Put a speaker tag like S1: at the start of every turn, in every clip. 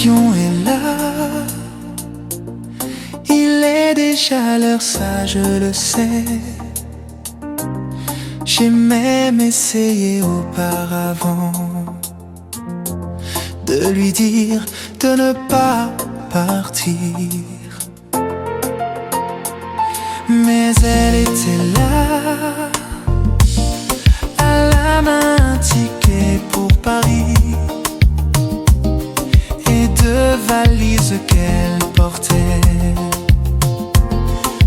S1: L'avion est là, il est déjà l'heure, ça je le sais. J'ai même essayé auparavant de lui dire de ne pas partir, mais elle était là, à la main un ticket pour Paris et deux valises qu'elle portait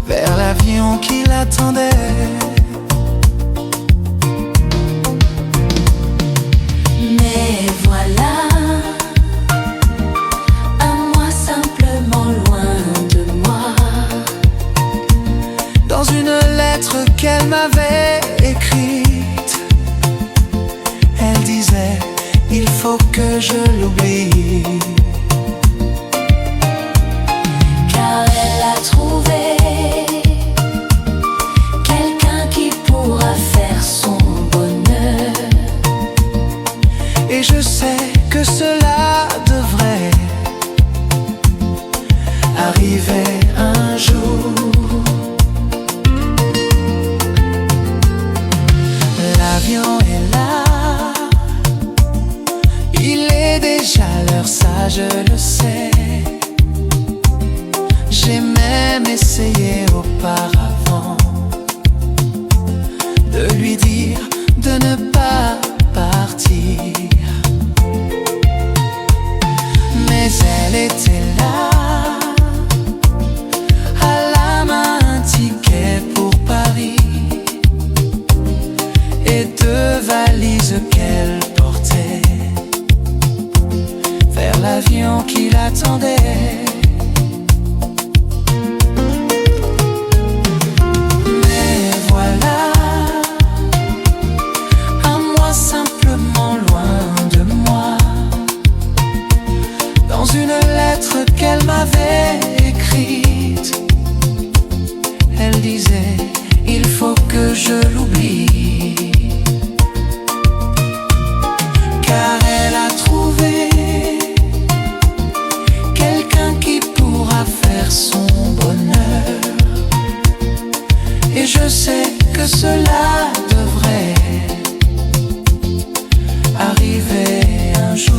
S1: vers l'avion qui l'attendait.
S2: Mais voilà, à moi simplement loin de moi.
S1: Dans une lettre qu'elle m'avait écrite, elle disait: il faut que je l'oublie.
S2: Car elle a trouvé quelqu'un qui pourra faire son bonheur.
S1: Et je sais que cela devrait arriver un jour. L'avion est là, il est déjà l'heure, ça je le sais. J'ai même essayé auparavant de lui dire de ne pas partir, mais elle était là, à la main un ticket pour Paris et deux valises qu'elle portait vers l'avion qui l'attendait. Mais voilà, à moi simplement loin de moi. Dans une lettre qu'elle m'avait écrite, elle disait: il faut que je l'oublie. Car elle a trouvé quelqu'un qui pourra faire son bonheur. Et je sais que cela devrait arriver un jour.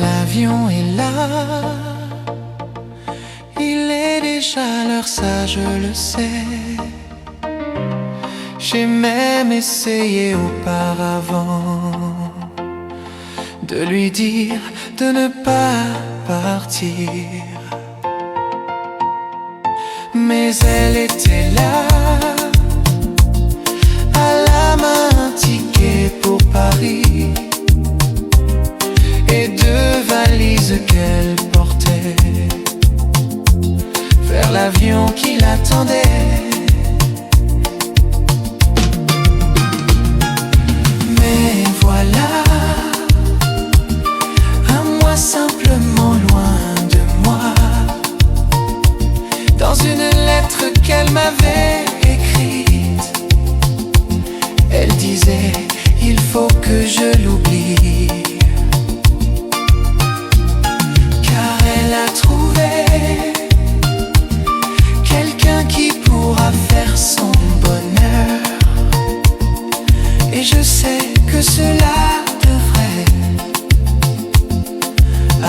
S1: L'avion est là, il est déjà l'heure, ça je le sais. J'ai même essayé auparavant de lui dire de ne pas partir, mais elle était là, à la main un ticket pour Paris et deux valises qu'elle portait vers l'avion qui l'attendait. Mais voilà, à moi simplement loin de moi. Dans une lettre qu'elle m'avait écrite, elle disait: il faut que je l'oublie. Car elle a trouvé quelqu'un qui pourra faire son bonheur. Et je sais que cela devrait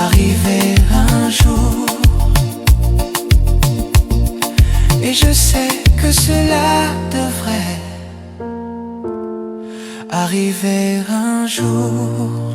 S1: arriver un jour. Et je sais que cela devrait arriver un jour.